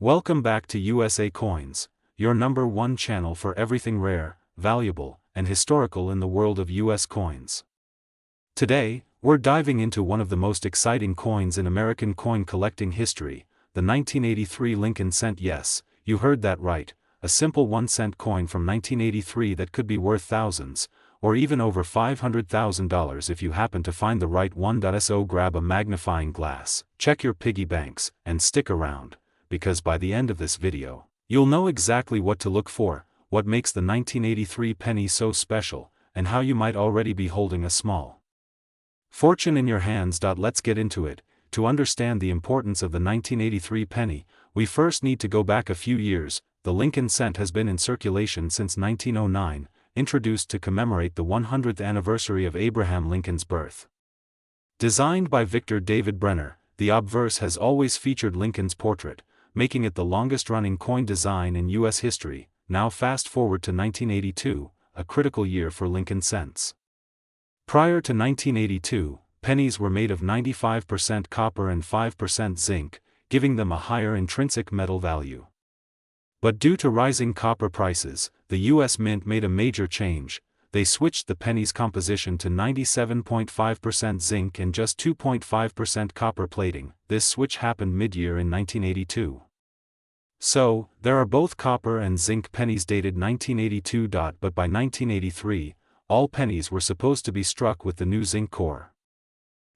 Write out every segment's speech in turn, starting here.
Welcome back to USA Coins, your #1 channel for everything rare, valuable, and historical in the world of US coins. Today, we're diving into one of the most exciting coins in American coin collecting history, the 1983 Lincoln cent. Yes, you heard that right, a simple 1-cent coin from 1983 that could be worth thousands, or even over $500,000 if you happen to find the right one. So grab a magnifying glass, check your piggy banks, and stick around, because by the end of this video, you'll know exactly what to look for, what makes the 1983 penny so special, and how you might already be holding a small fortune in your hands. Let's get into it. To understand the importance of the 1983 penny, we first need to go back a few years. The Lincoln cent has been in circulation since 1909, introduced to commemorate the 100th anniversary of Abraham Lincoln's birth. Designed by Victor David Brenner, the obverse has always featured Lincoln's portrait, making it the longest-running coin design in U.S. history. Now fast forward to 1982, a critical year for Lincoln cents. Prior to 1982, pennies were made of 95% copper and 5% zinc, giving them a higher intrinsic metal value. But due to rising copper prices, the U.S. Mint made a major change. They switched the penny's composition to 97.5% zinc and just 2.5% copper plating. This switch happened mid-year in 1982. So, there are both copper and zinc pennies dated 1982. But by 1983, all pennies were supposed to be struck with the new zinc core.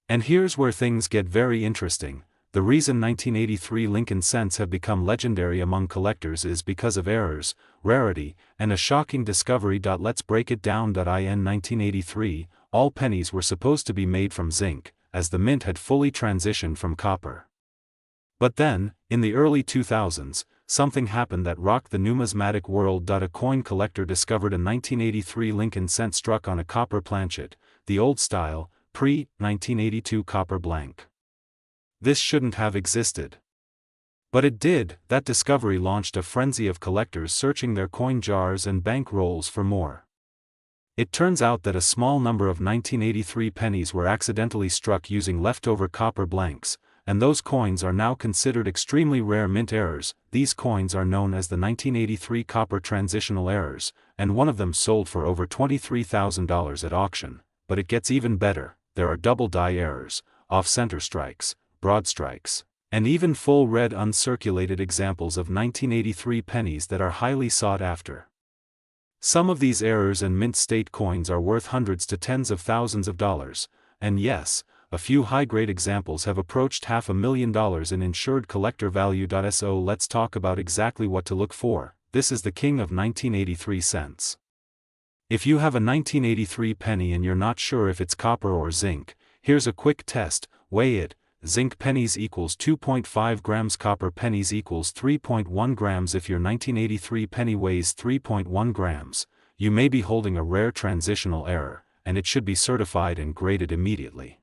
And here's where things get very interesting. The reason 1983 Lincoln cents have become legendary among collectors is because of errors, rarity, and a shocking discovery. Let's break it down. In 1983, all pennies were supposed to be made from zinc, as the mint had fully transitioned from copper. But then, in the early 2000s, something happened that rocked the numismatic world. A coin collector discovered a 1983 Lincoln cent struck on a copper planchet, the old-style, pre-1982 copper blank. This shouldn't have existed. But it did. That discovery launched a frenzy of collectors searching their coin jars and bank rolls for more. It turns out that a small number of 1983 pennies were accidentally struck using leftover copper blanks, and those coins are now considered extremely rare mint errors. These coins are known as the 1983 copper transitional errors, and one of them sold for over $23,000 at auction. But it gets even better. There are double die errors, off-center strikes, broad strikes, and even full red uncirculated examples of 1983 pennies that are highly sought after. Some of these errors and mint state coins are worth hundreds to tens of thousands of dollars, and yes, a few high-grade examples have approached $500,000 in insured collector value. So let's talk about exactly what to look for. This is the king of 1983 cents. If you have a 1983 penny and you're not sure if it's copper or zinc, here's a quick test. Weigh it. Zinc pennies equals 2.5 grams, copper pennies equals 3.1 grams. If your 1983 penny weighs 3.1 grams, you may be holding a rare transitional error, and it should be certified and graded immediately.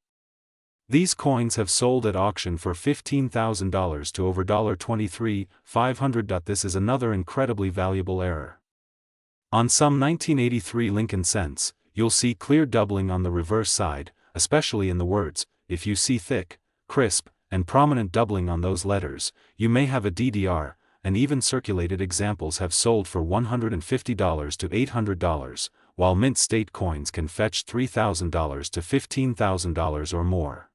These coins have sold at auction for $15,000 to over $23,500. This is another incredibly valuable error. On some 1983 Lincoln cents, you'll see clear doubling on the reverse side, especially in the words. If you see thick, crisp, and prominent doubling on those letters, you may have a DDR, and even circulated examples have sold for $150 to $800, while mint state coins can fetch $3,000 to $15,000 or more.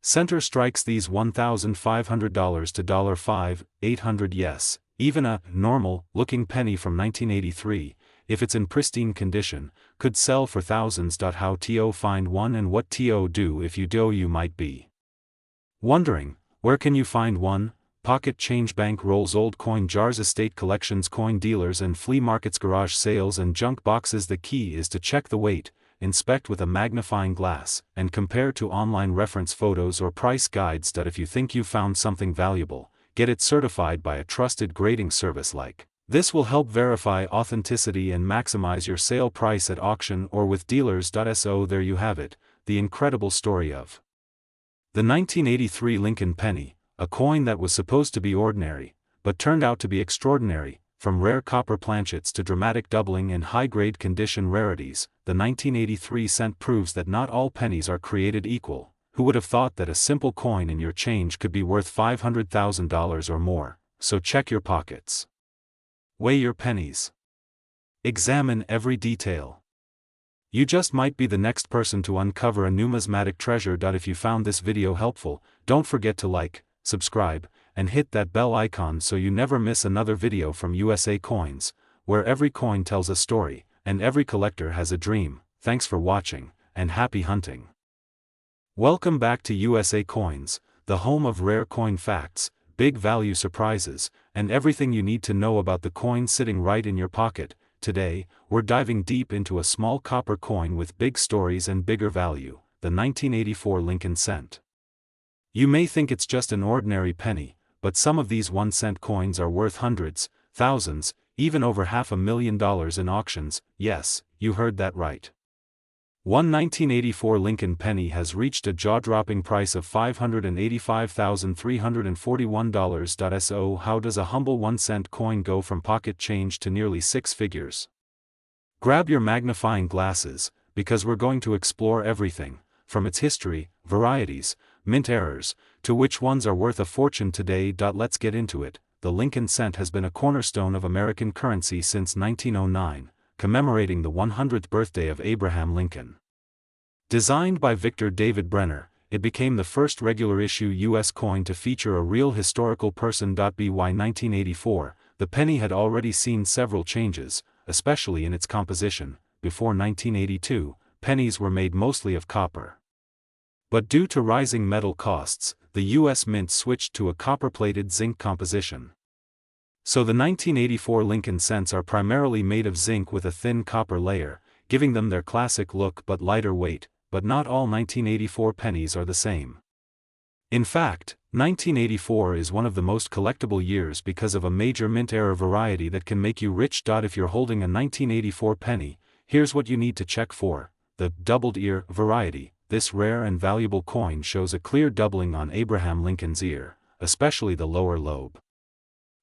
Center strikes these $1,500 to $5,800. Yes, even a normal-looking penny from 1983, if it's in pristine condition, could sell for thousands. How to find one and what to do if you do? You might be wondering, where can you find one? Pocket change, bank rolls, old coin jars, estate collections, coin dealers and flea markets, garage sales and junk boxes. The key is to check the weight, inspect with a magnifying glass, and compare to online reference photos or price guides. If you think you found something valuable, get it certified by a trusted grading service like this. Will help verify authenticity and maximize your sale price at auction or with dealers. So there you have it, the incredible story of the 1983 Lincoln penny, a coin that was supposed to be ordinary, but turned out to be extraordinary. From rare copper planchets to dramatic doubling in high-grade condition rarities, the 1983 cent proves that not all pennies are created equal. Who would have thought that a simple coin in your change could be worth $500,000 or more? so check your pockets. Weigh your pennies. Examine every detail. You just might be the next person to uncover a numismatic treasure. If you found this video helpful, don't forget to like, subscribe, and hit that bell icon so you never miss another video from USA Coins, where every coin tells a story, and every collector has a dream. Thanks for watching, and happy hunting. Welcome back to USA Coins, the home of rare coin facts, big value surprises, and everything you need to know about the coin sitting right in your pocket. Today, we're diving deep into a small copper coin with big stories and bigger value, the 1984 Lincoln cent. You may think it's just an ordinary penny, but some of these 1-cent coins are worth hundreds, thousands, even over $500,000 in auctions. Yes, you heard that right. One 1984 Lincoln penny has reached a jaw-dropping price of $585,341. So how does a humble 1-cent coin go from pocket change to nearly six figures? Grab your magnifying glasses, because we're going to explore everything, from its history, varieties, mint errors, to which ones are worth a fortune today. Let's get into it. The Lincoln cent has been a cornerstone of American currency since 1909, commemorating the 100th birthday of Abraham Lincoln. Designed by Victor David Brenner, it became the first regular-issue U.S. coin to feature a real historical person. By 1984, the penny had already seen several changes, especially in its composition. Before 1982, pennies were made mostly of copper. But due to rising metal costs, the U.S. Mint switched to a copper-plated zinc composition. So the 1984 Lincoln cents are primarily made of zinc with a thin copper layer, giving them their classic look but lighter weight. But not all 1984 pennies are the same. In fact, 1984 is one of the most collectible years because of a major mint error variety that can make you rich. If you're holding a 1984 penny, here's what you need to check for: the doubled ear variety. This rare and valuable coin shows a clear doubling on Abraham Lincoln's ear, especially the lower lobe.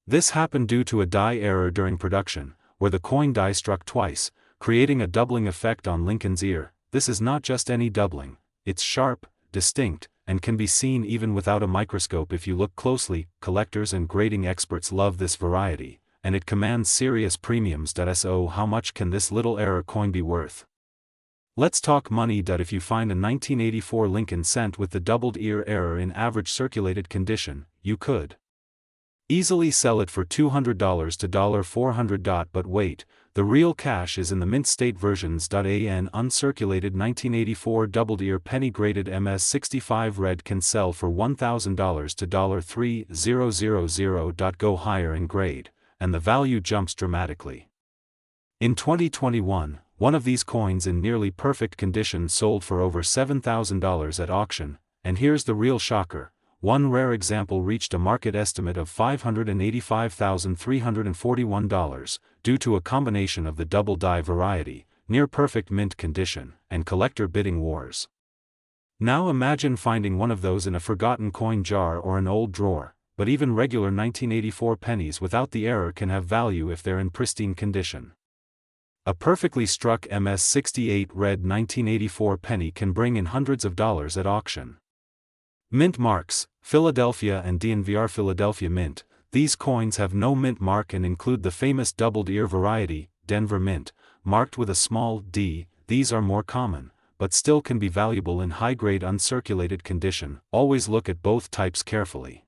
This happened due to a die error during production, where the coin die struck twice, creating a doubling effect on Lincoln's ear. This is not just any doubling, it's sharp, distinct, and can be seen even without a microscope if you look closely. Collectors and grading experts love this variety, and it commands serious premiums. So how much can this little error coin be worth? Let's talk money. If you find a 1984 Lincoln cent with the doubled ear error in average circulated condition, you could easily sell it for $200 to $400. But wait, the real cash is in the mint state versions. An uncirculated 1984 doubled ear penny graded MS65 red can sell for $1,000 to $3,000. Go higher in grade, and the value jumps dramatically. In 2021, one of these coins in nearly perfect condition sold for over $7,000 at auction, and here's the real shocker. One rare example reached a market estimate of $585,341, due to a combination of the double die variety, near-perfect mint condition, and collector bidding wars. Now imagine finding one of those in a forgotten coin jar or an old drawer. But even regular 1984 pennies without the error can have value if they're in pristine condition. A perfectly struck MS68 red 1984 penny can bring in hundreds of dollars at auction. Mint marks: Philadelphia and DNVR. Philadelphia Mint. These coins have no mint mark and include the famous doubled ear variety, Denver Mint, marked with a small d. These are more common, but still can be valuable in high-grade uncirculated condition. Always look at both types carefully.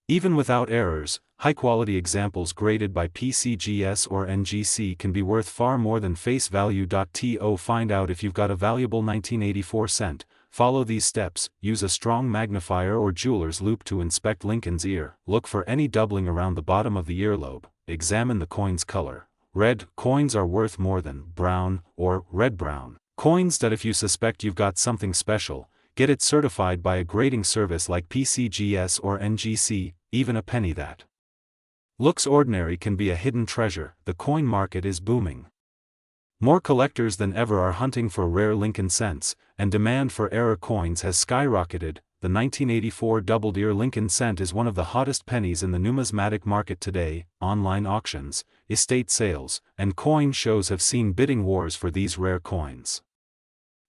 Even without errors, high-quality examples graded by PCGS or NGC can be worth far more than face value. To find out if you've got a valuable 1984 cent, follow these steps. Use a strong magnifier or jeweler's loupe to inspect Lincoln's ear. Look for any doubling around the bottom of the earlobe. Examine the coin's color. Red coins are worth more than brown or red-brown coins. If you suspect you've got something special, get it certified by a grading service like PCGS or NGC. Even a penny that looks ordinary can be a hidden treasure. The coin market is booming. More collectors than ever are hunting for rare Lincoln cents, and demand for error coins has skyrocketed. The 1984 doubled ear Lincoln cent is one of the hottest pennies in the numismatic market today. Online auctions, estate sales, and coin shows have seen bidding wars for these rare coins.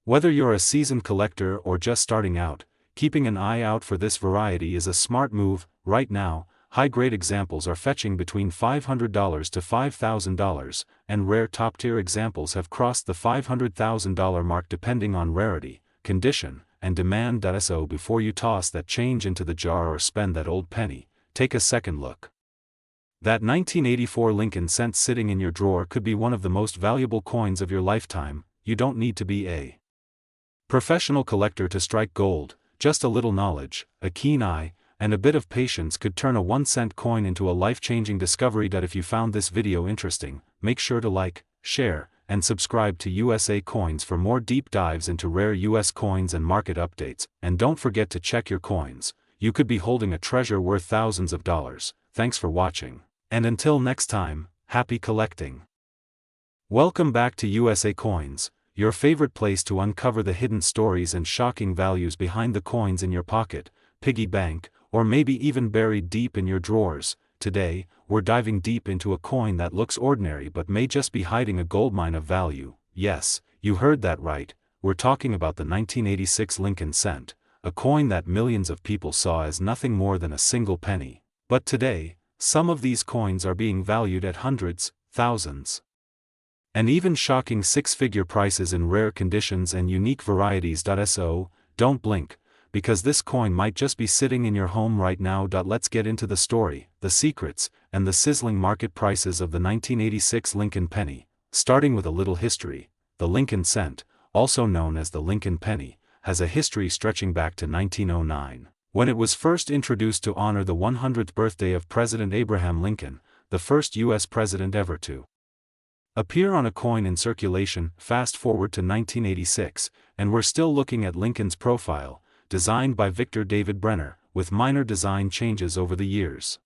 Whether you're a seasoned collector or just starting out, keeping an eye out for this variety is a smart move. Right now, high-grade examples are fetching between $500 to $5,000, and rare top-tier examples have crossed the $500,000 mark depending on rarity, condition, and demand. So before you toss that change into the jar or spend that old penny, take a second look. That 1984 Lincoln cent sitting in your drawer could be one of the most valuable coins of your lifetime. You don't need to be a professional collector to strike gold. Just a little knowledge, a keen eye, and a bit of patience could turn a 1-cent coin into a life-changing discovery. If you found this video interesting, make sure to like, share, and subscribe to USA Coins for more deep dives into rare US coins and market updates. And don't forget to check your coins. You could be holding a treasure worth thousands of dollars. Thanks for watching. And until next time, happy collecting. Welcome back to USA Coins, your favorite place to uncover the hidden stories and shocking values behind the coins in your pocket, piggy bank, or maybe even buried deep in your drawers. Today, we're diving deep into a coin that looks ordinary but may just be hiding a goldmine of value. Yes, you heard that right, we're talking about the 1986 Lincoln cent, a coin that millions of people saw as nothing more than a single penny. But today, some of these coins are being valued at hundreds, thousands, and even shocking six-figure prices in rare conditions and unique varieties. So, don't blink, because this coin might just be sitting in your home right now. Let's get into the story, the secrets, and the sizzling market prices of the 1986 Lincoln penny. Starting with a little history, the Lincoln cent, also known as the Lincoln penny, has a history stretching back to 1909, when it was first introduced to honor the 100th birthday of President Abraham Lincoln, the first U.S. president ever to appear on a coin in circulation. Fast forward to 1986, and we're still looking at Lincoln's profile, designed by Victor David Brenner, with minor design changes over the years.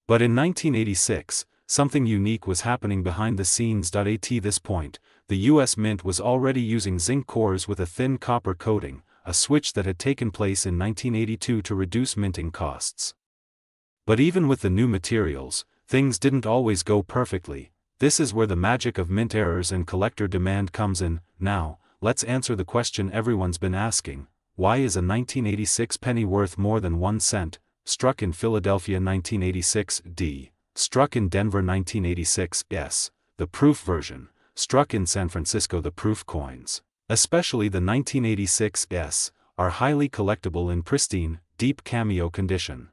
But in 1986, something unique was happening behind the scenes. At this point, the U.S. Mint was already using zinc cores with a thin copper coating, a switch that had taken place in 1982 to reduce minting costs. But even with the new materials, things didn't always go perfectly. This is where the magic of mint errors and collector demand comes in. Now, let's answer the question everyone's been asking. Why is a 1986 penny worth more than 1 cent? Struck in Philadelphia 1986 D. Struck in Denver 1986 S. The proof version. Struck in San Francisco. The proof coins, especially the 1986 S, are highly collectible in pristine, deep cameo condition.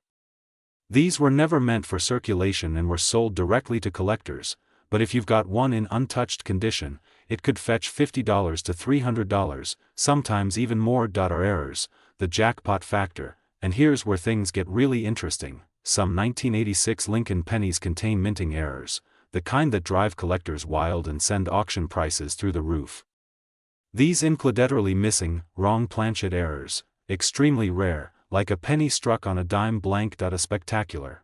These were never meant for circulation and were sold directly to collectors, but if you've got one in untouched condition, it could fetch $50 to $300, sometimes even more. Are errors the jackpot factor? And here's where things get really interesting. Some 1986 Lincoln pennies contain minting errors, the kind that drive collectors wild and send auction prices through the roof. These include literally missing, wrong planchet errors, extremely rare, like a penny struck on a dime blank. A spectacular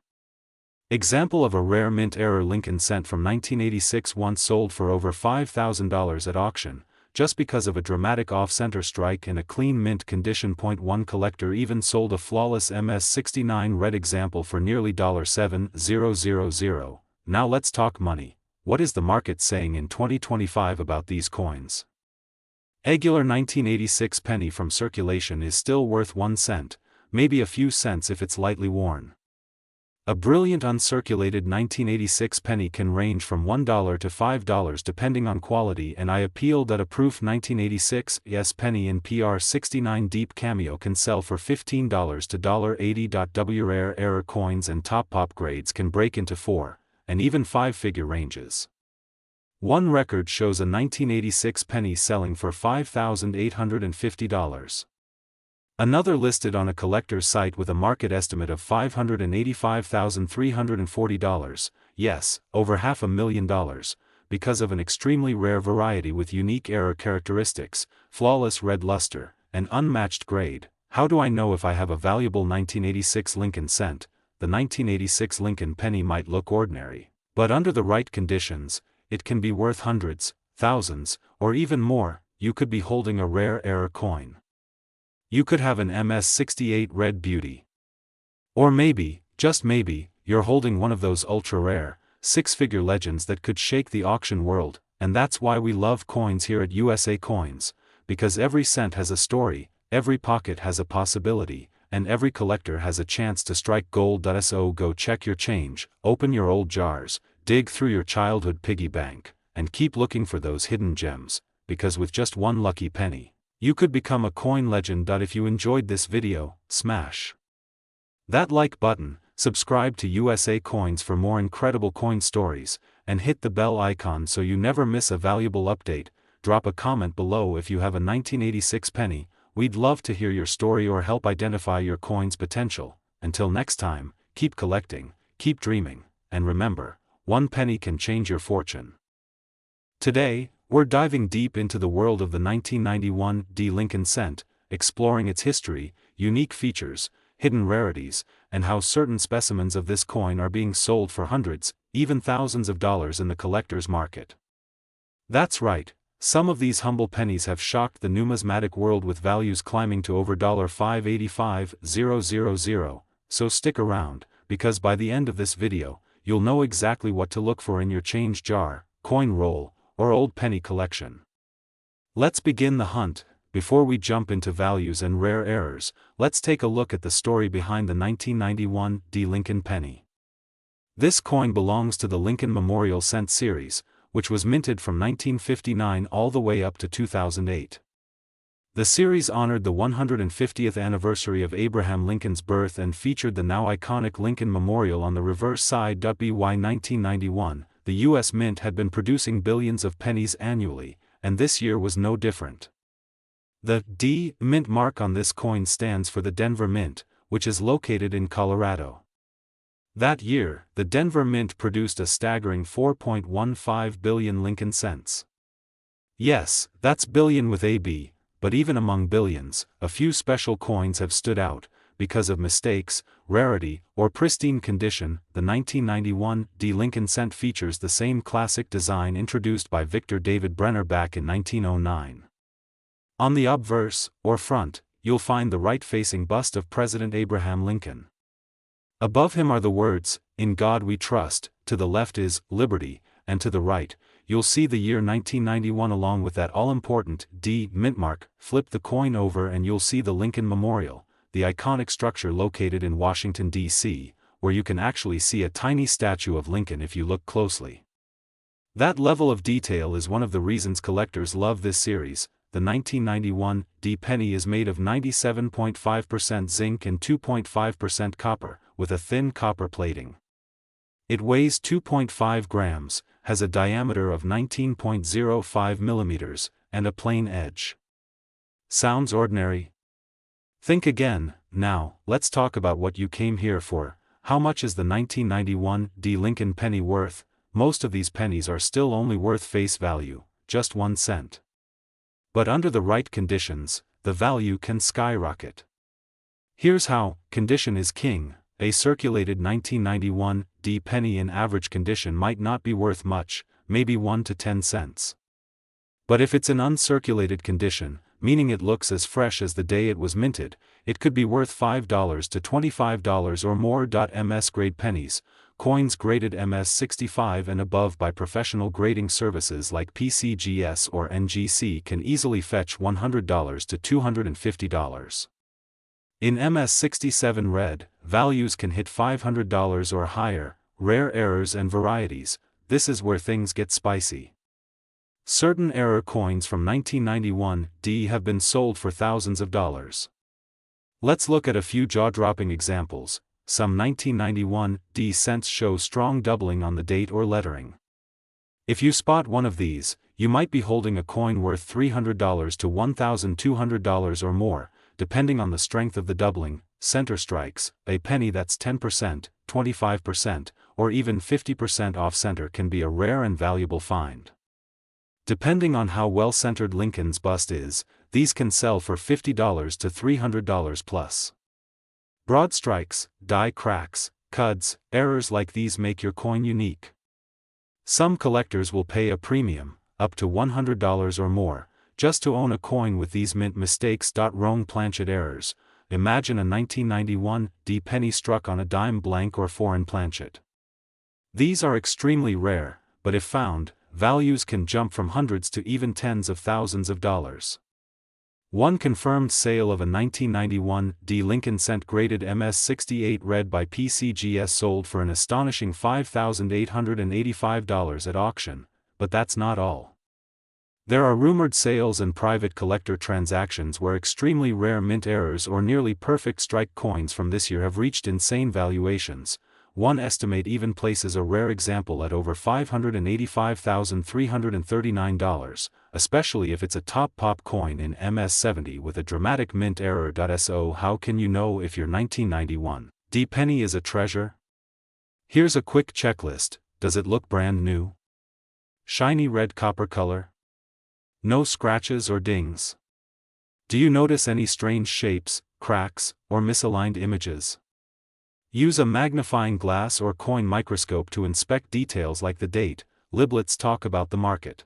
example of a rare mint error Lincoln cent from 1986 once sold for over $5,000 at auction, just because of a dramatic off-center strike in a clean mint condition. One collector even sold a flawless MS-69 red example for nearly $7,000. Now let's talk money. What is the market saying in 2025 about these coins? Regular 1986 penny from circulation is still worth 1 cent, maybe a few cents if it's lightly worn. A brilliant uncirculated 1986 penny can range from $1 to $5 depending on quality, and I appeal that a proof 1986 S penny in PR69 deep cameo can sell for $15 to $80. Rare error coins and top pop grades can break into 4 and even 5-figure ranges. One record shows a 1986 penny selling for $5,850. Another listed on a collector's site with a market estimate of $585,340, yes, over $500,000, because of an extremely rare variety with unique error characteristics, flawless red luster, and unmatched grade. How do I know if I have a valuable 1986 Lincoln cent? The 1986 Lincoln penny might look ordinary, but under the right conditions, it can be worth hundreds, thousands, or even more. You could be holding a rare error coin. You could have an MS-68 red beauty. Or maybe, just maybe, you're holding one of those ultra-rare, 6-figure legends that could shake the auction world. And that's why we love coins here at USA Coins, because every cent has a story, every pocket has a possibility, and every collector has a chance to strike gold. So go check your change, open your old jars, dig through your childhood piggy bank, and keep looking for those hidden gems, because with just one lucky penny, you could become a coin legend. If you enjoyed this video, smash that like button, subscribe to USA Coins for more incredible coin stories, and hit the bell icon so you never miss a valuable update. Drop a comment below if you have a 1986 penny. We'd love to hear your story or help identify your coin's potential. Until next time, keep collecting, keep dreaming, and remember, one penny can change your fortune. Today, we're diving deep into the world of the 1991 D Lincoln cent, exploring its history, unique features, hidden rarities, and how certain specimens of this coin are being sold for hundreds, even thousands of dollars in the collector's market. That's right, some of these humble pennies have shocked the numismatic world with values climbing to over $585,000, so stick around, because by the end of this video, you'll know exactly what to look for in your change jar, coin roll, or old penny collection. Let's begin the hunt. Before we jump into values and rare errors, let's take a look at the story behind the 1991 D Lincoln penny. This coin belongs to the Lincoln Memorial Cent series, which was minted from 1959 all the way up to 2008. The series honored the 150th anniversary of Abraham Lincoln's birth and featured the now iconic Lincoln Memorial on the reverse side. By 1991, the U.S. Mint had been producing billions of pennies annually, and this year was no different. The D Mint mark on this coin stands for the Denver Mint, which is located in Colorado. That year, the Denver Mint produced a staggering 4.15 billion Lincoln cents. Yes, that's billion with a B, but even among billions, a few special coins have stood out, because of mistakes, rarity, or pristine condition. The 1991 D Lincoln cent features the same classic design introduced by Victor David Brenner back in 1909. On the obverse, or front, you'll find the right-facing bust of President Abraham Lincoln. Above him are the words, "In God We Trust," to the left is, "Liberty," and to the right, you'll see the year 1991 along with that all-important D Mint mark. Flip the coin over and you'll see the Lincoln Memorial, the iconic structure located in Washington, D.C., where you can actually see a tiny statue of Lincoln if you look closely. That level of detail is one of the reasons collectors love this series. The 1991 D penny is made of 97.5% zinc and 2.5% copper, with a thin copper plating. It weighs 2.5 grams, has a diameter of 19.05 millimeters, and a plain edge. Sounds ordinary? Think again. Now, let's talk about what you came here for. How much is the 1991 D Lincoln penny worth? Most of these pennies are still only worth face value, just 1 cent. But under the right conditions, the value can skyrocket. Here's how. Condition is king. A circulated 1991 D penny in average condition might not be worth much, maybe 1 to 10 cents. But if it's in uncirculated condition, meaning it looks as fresh as the day it was minted, it could be worth $5 to $25 or more. MS grade pennies, coins graded MS65 and above by professional grading services like PCGS or NGC can easily fetch $100 to $250. In MS67 red, values can hit $500 or higher. Rare errors and varieties, this is where things get spicy. Certain error coins from 1991 D have been sold for thousands of dollars. Let's look at a few jaw-dropping examples. Some 1991 D cents show strong doubling on the date or lettering. If you spot one of these, you might be holding a coin worth $300 to $1,200 or more, depending on the strength of the doubling. Center strikes, a penny that's 10%, 25%, or even 50% off center can be a rare and valuable find. Depending on how well centered Lincoln's bust is, these can sell for $50 to $300 plus. Broad strikes, die cracks, cuds, errors like these make your coin unique. Some collectors will pay a premium, up to $100 or more, just to own a coin with these mint mistakes. Wrong planchet errors. Imagine a 1991 D penny struck on a dime blank or foreign planchet. These are extremely rare, but if found, values can jump from hundreds to even tens of thousands of dollars. One confirmed sale of a 1991 D Lincoln Cent graded MS-68 read by PCGS sold for an astonishing $5,885 at auction, but that's not all. There are rumored sales and private collector transactions where extremely rare mint errors or nearly perfect strike coins from this year have reached insane valuations. One estimate even places a rare example at over $585,339, especially if it's a top pop coin in MS-70 with a dramatic mint error. So how can you know if your 1991 D penny is a treasure? Here's a quick checklist. Does it look brand new? Shiny red copper color? No scratches or dings? Do you notice any strange shapes, cracks, or misaligned images? Use a magnifying glass or coin microscope to inspect details like the date. Liblets talk about the market.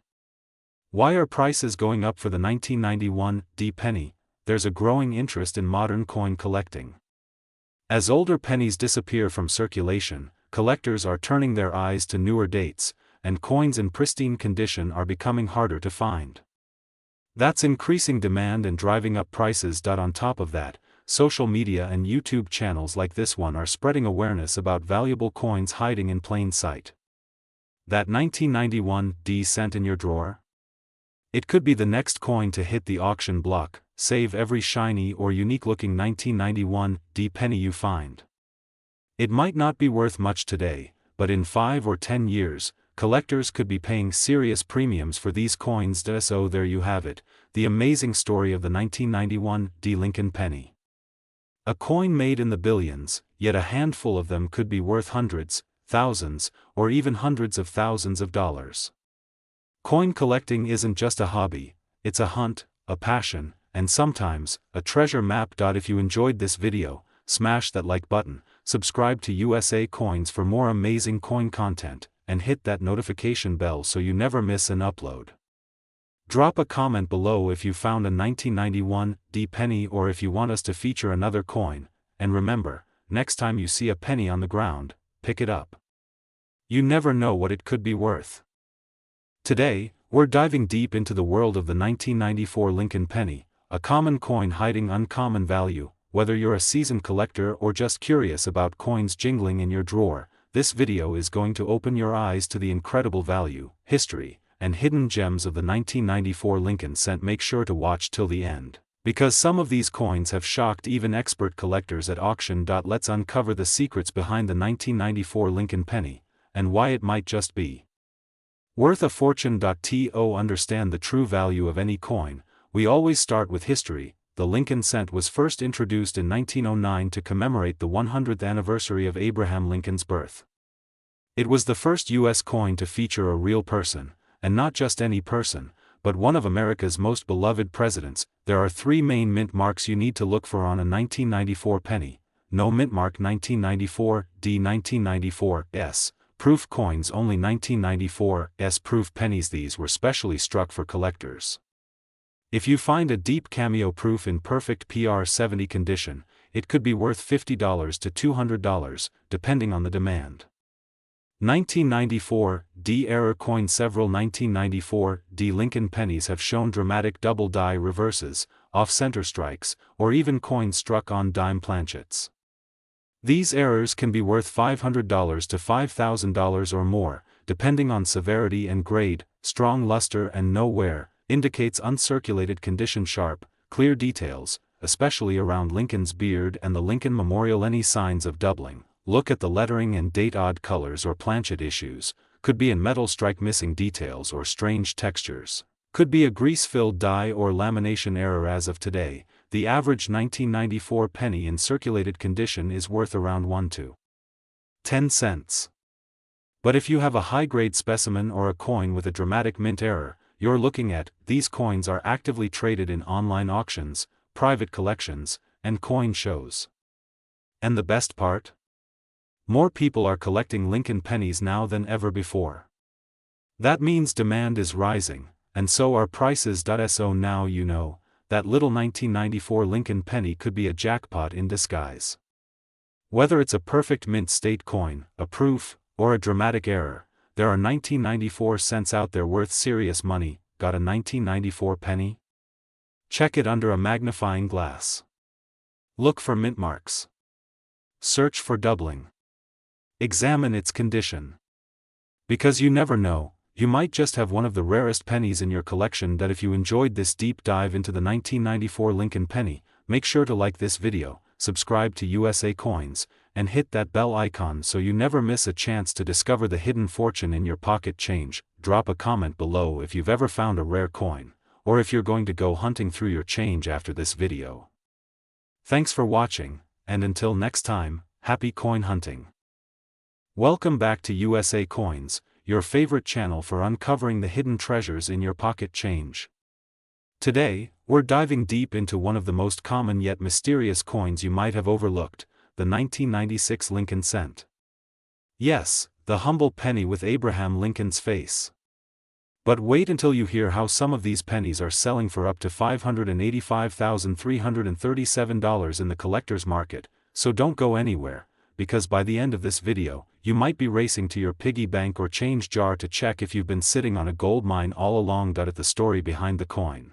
Why are prices going up for the 1991 D penny? There's a growing interest in modern coin collecting. As older pennies disappear from circulation, collectors are turning their eyes to newer dates, and coins in pristine condition are becoming harder to find. That's increasing demand and driving up prices. On top of that, social media and YouTube channels like this one are spreading awareness about valuable coins hiding in plain sight. That 1991 D cent in your drawer? It could be the next coin to hit the auction block. Save every shiny or unique-looking 1991 D penny you find. It might not be worth much today, but in 5 or 10 years, collectors could be paying serious premiums for these coins. So there you have it, the amazing story of the 1991 D Lincoln penny. A coin made in the billions, yet a handful of them could be worth hundreds, thousands, or even hundreds of thousands of dollars. Coin collecting isn't just a hobby, it's a hunt, a passion, and sometimes, a treasure map. If you enjoyed this video, smash that like button, subscribe to USA Coins for more amazing coin content, and hit that notification bell so you never miss an upload. Drop a comment below if you found a 1991 D penny or if you want us to feature another coin, and remember, next time you see a penny on the ground, pick it up. You never know what it could be worth. Today, we're diving deep into the world of the 1994 Lincoln penny, a common coin hiding uncommon value. Whether you're a seasoned collector or just curious about coins jingling in your drawer, this video is going to open your eyes to the incredible value, history, and hidden gems of the 1994 Lincoln Cent. Make sure to watch till the end, because some of these coins have shocked even expert collectors at auction. Let's uncover the secrets behind the 1994 Lincoln penny, and why it might just be worth a fortune. To understand the true value of any coin, we always start with history. The Lincoln Cent was first introduced in 1909 to commemorate the 100th anniversary of Abraham Lincoln's birth. It was the first U.S. coin to feature a real person, and not just any person, but one of America's most beloved presidents. There are 3 main mint marks you need to look for on a 1994 penny. No mint mark 1994, D 1994, S. Proof coins only 1994, S. Proof pennies. These were specially struck for collectors. If you find a deep cameo proof in perfect PR-70 condition, it could be worth $50 to $200, depending on the demand. 1994 D error coin. Several 1994 D Lincoln pennies have shown dramatic double die reverses, off-center strikes, or even coins struck on dime planchets. These errors can be worth $500 to $5,000 or more, depending on severity and grade. Strong luster and no wear indicates uncirculated condition. Sharp, clear details, especially around Lincoln's beard and the Lincoln Memorial. Any signs of doubling? Look at the lettering and date. Odd colors or planchet issues, could be in metal strike. Missing details or strange textures, could be a grease-filled die or lamination error. As of today, the average 1994 penny in circulated condition is worth around 1 to 10 cents. But if you have a high-grade specimen or a coin with a dramatic mint error, you're looking at. These coins are actively traded in online auctions, private collections, and coin shows. And the best part? More people are collecting Lincoln pennies now than ever before. That means demand is rising, and so are prices. So now you know, that little 1994 Lincoln penny could be a jackpot in disguise. Whether it's a perfect mint state coin, a proof, or a dramatic error, there are 1994 cents out there worth serious money. Got a 1994 penny? Check it under a magnifying glass. Look for mint marks. Search for doubling. Examine its condition. Because you never know, you might just have one of the rarest pennies in your collection. That if you enjoyed this deep dive into the 1994 Lincoln penny, make sure to like this video, subscribe to USA Coins, and hit that bell icon so you never miss a chance to discover the hidden fortune in your pocket change. Drop a comment below if you've ever found a rare coin, or if you're going to go hunting through your change after this video. Thanks for watching, and until next time, happy coin hunting. Welcome back to USA Coins, your favorite channel for uncovering the hidden treasures in your pocket change. Today, we're diving deep into one of the most common yet mysterious coins you might have overlooked, the 1996 Lincoln cent. Yes, the humble penny with Abraham Lincoln's face. But wait until you hear how some of these pennies are selling for up to $585,337 in the collector's market, so don't go anywhere, because by the end of this video, you might be racing to your piggy bank or change jar to check if you've been sitting on a gold mine all along. At the story behind the coin.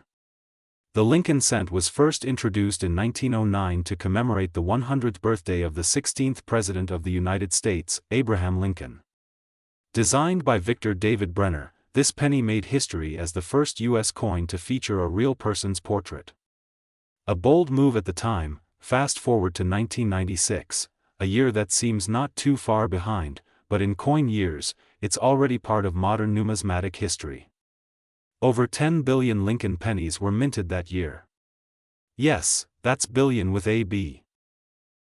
The Lincoln cent was first introduced in 1909 to commemorate the 100th birthday of the 16th President of the United States, Abraham Lincoln. Designed by Victor David Brenner, this penny made history as the first U.S. coin to feature a real person's portrait. A bold move at the time. Fast forward to 1996, a year that seems not too far behind, but in coin years, it's already part of modern numismatic history. Over 10 billion Lincoln pennies were minted that year. Yes, that's billion with a B.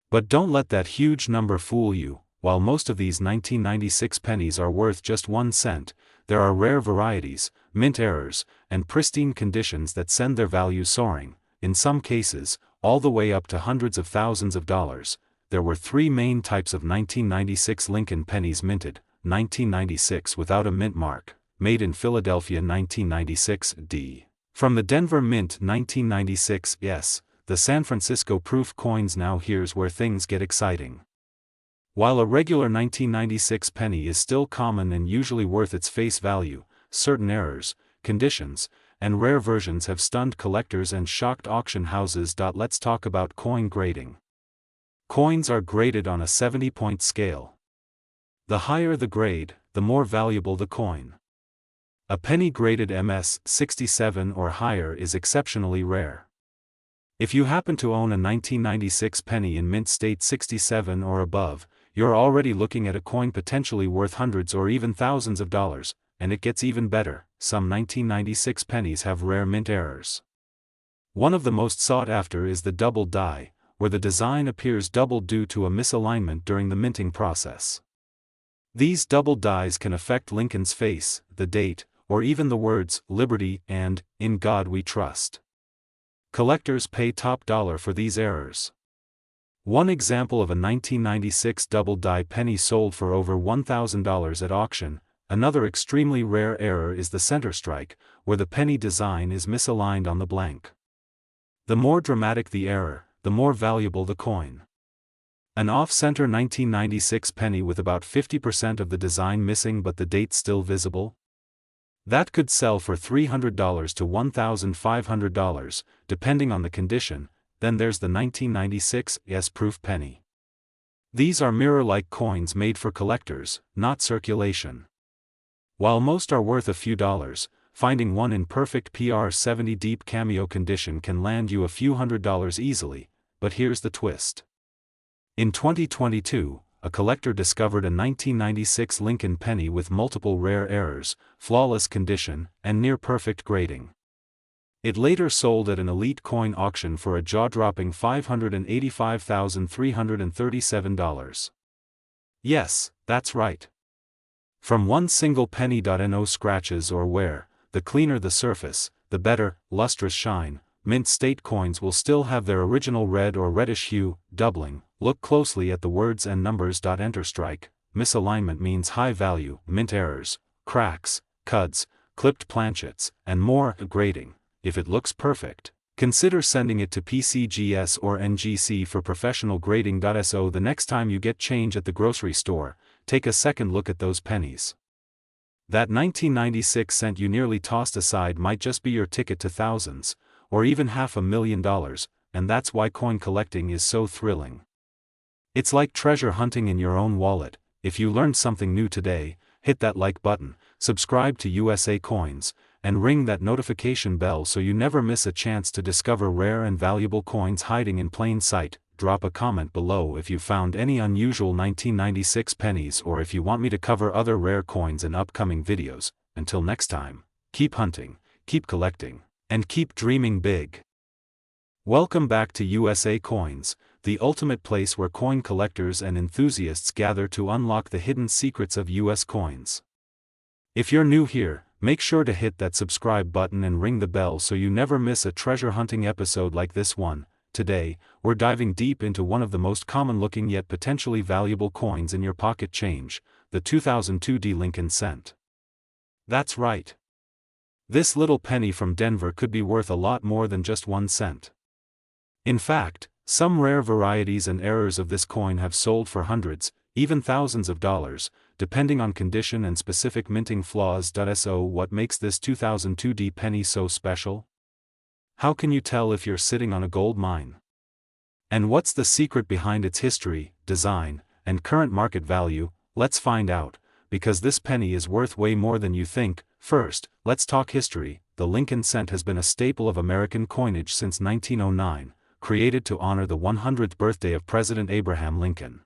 But don't let that huge number fool you. While most of these 1996 pennies are worth just 1 cent, there are rare varieties, mint errors, and pristine conditions that send their value soaring, in some cases, all the way up to hundreds of thousands of dollars. There were 3 main types of 1996 Lincoln pennies minted: 1996 without a mint mark, made in Philadelphia 1996 D. From the Denver Mint 1996 S, the San Francisco proof coins. Now here's where things get exciting. While a regular 1996 penny is still common and usually worth its face value, certain errors, conditions, and rare versions have stunned collectors and shocked auction houses. Let's talk about coin grading. Coins are graded on a 70-point scale. The higher the grade, the more valuable the coin. A penny graded MS 67 or higher is exceptionally rare. If you happen to own a 1996 penny in mint state 67 or above, you're already looking at a coin potentially worth hundreds or even thousands of dollars, and it gets even better. Some 1996 pennies have rare mint errors. One of the most sought after is the double die, where the design appears double due to a misalignment during the minting process. These double dies can affect Lincoln's face, the date, or even the words, "Liberty" and "In God We Trust." Collectors pay top dollar for these errors. One example of a 1996 double die penny sold for over $1,000 at auction. Another extremely rare error is the center strike, where the penny design is misaligned on the blank. The more dramatic the error, the more valuable the coin. An off-center 1996 penny with about 50% of the design missing but the date still visible? That could sell for $300 to $1,500, depending on the condition. Then there's the 1996 S-proof penny. These are mirror-like coins made for collectors, not circulation. While most are worth a few dollars, finding one in perfect PR70 deep cameo condition can land you a few $100s easily. But here's the twist. In 2022, a collector discovered a 1996 Lincoln penny with multiple rare errors, flawless condition, and near-perfect grading. It later sold at an elite coin auction for a jaw-dropping $585,337. Yes, that's right. From one single penny. No scratches or wear. The cleaner the surface, the better. Lustrous shine. Mint state coins will still have their original red or reddish hue. Doubling. Look closely at the words and numbers. Enter strike. Misalignment means high value. Mint errors, cracks, cuts, clipped planchets, and more. Grading. If it looks perfect, consider sending it to PCGS or NGC for professional grading. So the next time you get change at the grocery store, take a second look at those pennies. That 1996 cent you nearly tossed aside might just be your ticket to thousands, or even $500,000, and that's why coin collecting is so thrilling. It's like treasure hunting in your own wallet. If you learned something new today, hit that like button, subscribe to USA Coins, and ring that notification bell so you never miss a chance to discover rare and valuable coins hiding in plain sight. Drop a comment below if you found any unusual 1996 pennies or if you want me to cover other rare coins in upcoming videos. Until next time, keep hunting, keep collecting, and keep dreaming big. Welcome back to USA Coins, the ultimate place where coin collectors and enthusiasts gather to unlock the hidden secrets of US coins. If you're new here, make sure to hit that subscribe button and ring the bell so you never miss a treasure hunting episode like this one. Today, we're diving deep into one of the most common-looking yet potentially valuable coins in your pocket change, the 2002 Lincoln cent. That's right. This little penny from Denver could be worth a lot more than just 1 cent. In fact, some rare varieties and errors of this coin have sold for hundreds, even thousands of dollars, depending on condition and specific minting flaws. So what makes this 2002 penny so special? How can you tell if you're sitting on a gold mine? And what's the secret behind its history, design, and current market value? Let's find out, because this penny is worth way more than you think. First, let's talk history. The Lincoln cent has been a staple of American coinage since 1909, created to honor the 100th birthday of President Abraham Lincoln.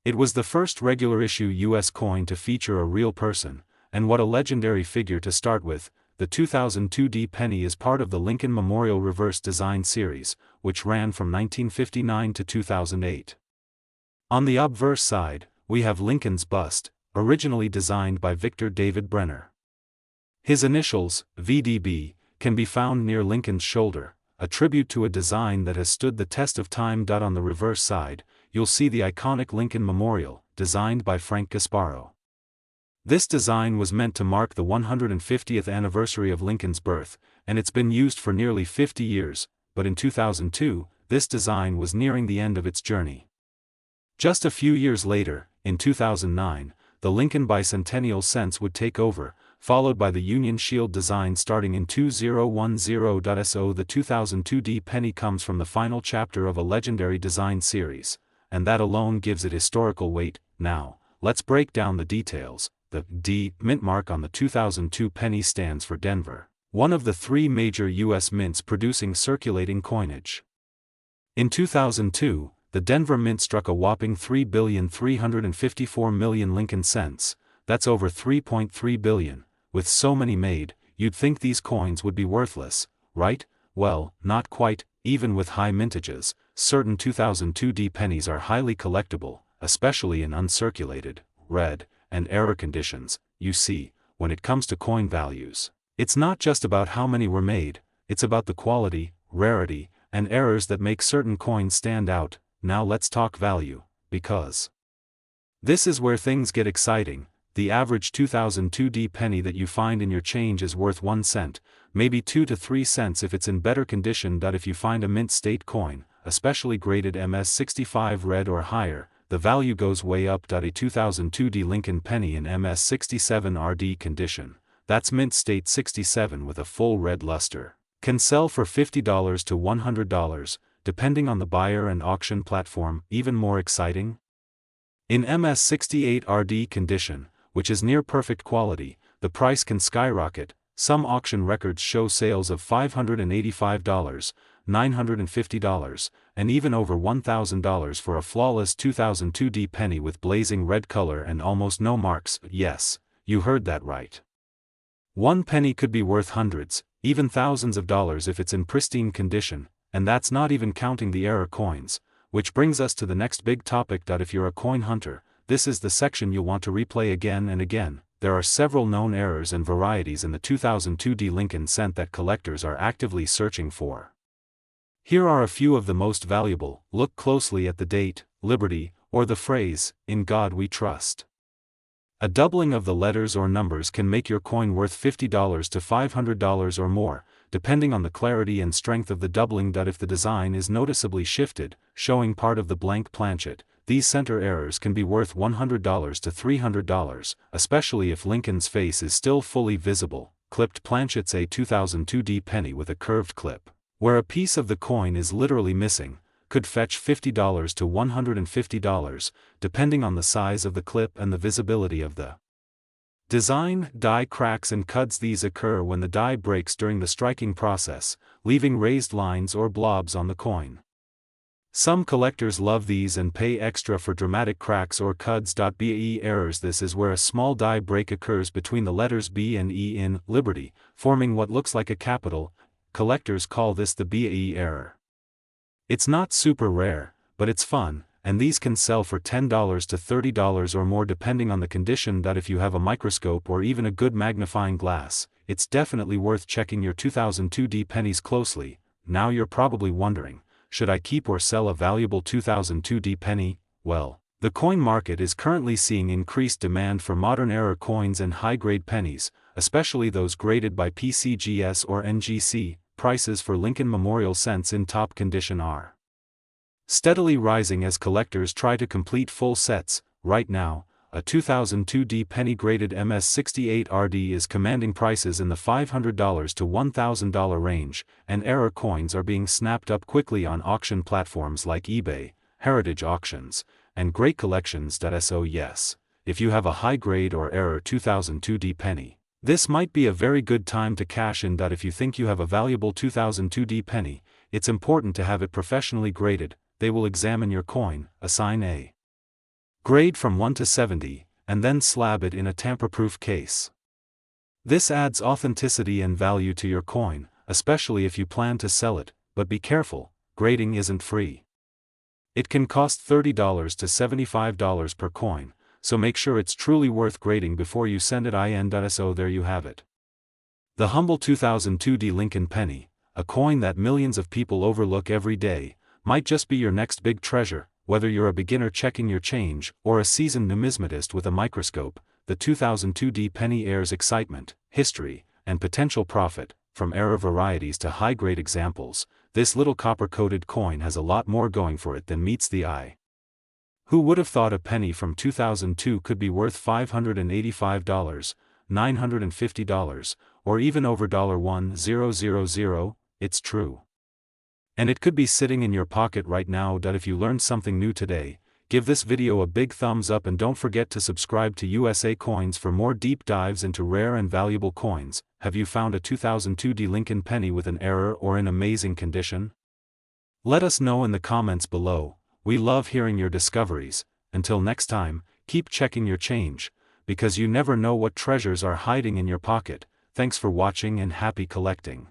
It was the first regular-issue U.S. coin to feature a real person, and what a legendary figure to start with. The 2002 penny is part of the Lincoln Memorial Reverse Design series, which ran from 1959 to 2008. On the obverse side, we have Lincoln's bust, originally designed by Victor David Brenner. His initials, VDB, can be found near Lincoln's shoulder, a tribute to a design that has stood the test of time. On the reverse side, you'll see the iconic Lincoln Memorial, designed by Frank Gasparo. This design was meant to mark the 150th anniversary of Lincoln's birth, and it's been used for nearly 50 years, but in 2002, this design was nearing the end of its journey. Just a few years later, in 2009, the Lincoln Bicentennial cents would take over, followed by the Union Shield design starting in 2010. So the 2002 penny comes from the final chapter of a legendary design series, and that alone gives it historical weight. Now, let's break down the details. The D mint mark on the 2002 penny stands for Denver, one of the 3 major U.S. mints producing circulating coinage. In 2002, the Denver Mint struck a whopping 3,354,000,000 Lincoln cents, that's over 3.3 billion. With so many made, you'd think these coins would be worthless, right? Well, not quite. Even with high mintages, certain 2002 pennies are highly collectible, especially in uncirculated, red, and error conditions. You see, when it comes to coin values, it's not just about how many were made, it's about the quality, rarity, and errors that make certain coins stand out. Now let's talk value, because this is where things get exciting. The average 2002 penny that you find in your change is worth 1 cent, maybe 2 to 3 cents if it's in better condition. If you find a mint state coin, especially graded MS65 red or higher, the value goes way up. A 2002 Lincoln penny in MS67 RD condition, that's mint state 67 with a full red luster, can sell for $50 to $100, depending on the buyer and auction platform. Even more exciting? In MS68 RD condition, which is near perfect quality, the price can skyrocket. Some auction records show sales of $585, $950, and even over $1,000 for a flawless 2002 penny with blazing red color and almost no marks. Yes, you heard that right. One penny could be worth hundreds, even thousands of dollars if it's in pristine condition, and that's not even counting the error coins, which brings us to the next big topic. If you're a coin hunter, this is the section you'll want to replay again and again. There are several known errors and varieties in the 2002 Lincoln cent that collectors are actively searching for. Here are a few of the most valuable. Look closely at the date, Liberty, or the phrase, "In God We Trust." A doubling of the letters or numbers can make your coin worth $50 to $500 or more, depending on the clarity and strength of the doubling. If the design is noticeably shifted, showing part of the blank planchet, these center errors can be worth $100 to $300, especially if Lincoln's face is still fully visible. clipped planchets. A 2002D penny with a curved clip, where a piece of the coin is literally missing, could fetch $50 to $150, depending on the size of the clip and the visibility of the design. Die cracks and cuts. These occur when the die breaks during the striking process, leaving raised lines or blobs on the coin. Some collectors love these and pay extra for dramatic cracks or cuts. BAE errors. This is where a small die break occurs between the letters B and E in Liberty, forming what looks like a capital. Collectors call this the BAE error. It's not super rare, but it's fun, and these can sell for $10 to $30 or more depending on the condition. If you have a microscope or even a good magnifying glass, it's definitely worth checking your 2002D pennies closely. Now you're probably wondering, should I keep or sell a valuable 2002D penny? Well, the coin market is currently seeing increased demand for modern-era coins and high-grade pennies, especially those graded by PCGS or NGC. Prices for Lincoln Memorial cents in top condition are steadily rising as collectors try to complete full sets. Right now, a 2002D penny graded MS68RD is commanding prices in the $500 to $1,000 range, and era coins are being snapped up quickly on auction platforms like eBay, Heritage Auctions, and Great Collections. So yes, if you have a high-grade or era 2002D penny, this might be a very good time to cash in. If you think you have a valuable 2002D penny, it's important to have it professionally graded. They will examine your coin, assign a grade from 1 to 70, and then slab it in a tamper-proof case. This adds authenticity and value to your coin, especially if you plan to sell it, but be careful, grading isn't free. It can cost $30 to $75 per coin, so make sure it's truly worth grading before you send it. So there you have it. The humble 2002D Lincoln penny, a coin that millions of people overlook every day, might just be your next big treasure. Whether you're a beginner checking your change or a seasoned numismatist with a microscope, the 2002D penny airs excitement, history, and potential profit. From era varieties to high-grade examples, this little copper-coated coin has a lot more going for it than meets the eye. Who would have thought a penny from 2002 could be worth $585, $950, or even over $1,000? It's true. And it could be sitting in your pocket right now. If you learned something new today, give this video a big thumbs up and don't forget to subscribe to USA Coins for more deep dives into rare and valuable coins. Have you found a 2002D Lincoln penny with an error or in amazing condition? Let us know in the comments below. We love hearing your discoveries. Until next time, keep checking your change, because you never know what treasures are hiding in your pocket. Thanks for watching and happy collecting.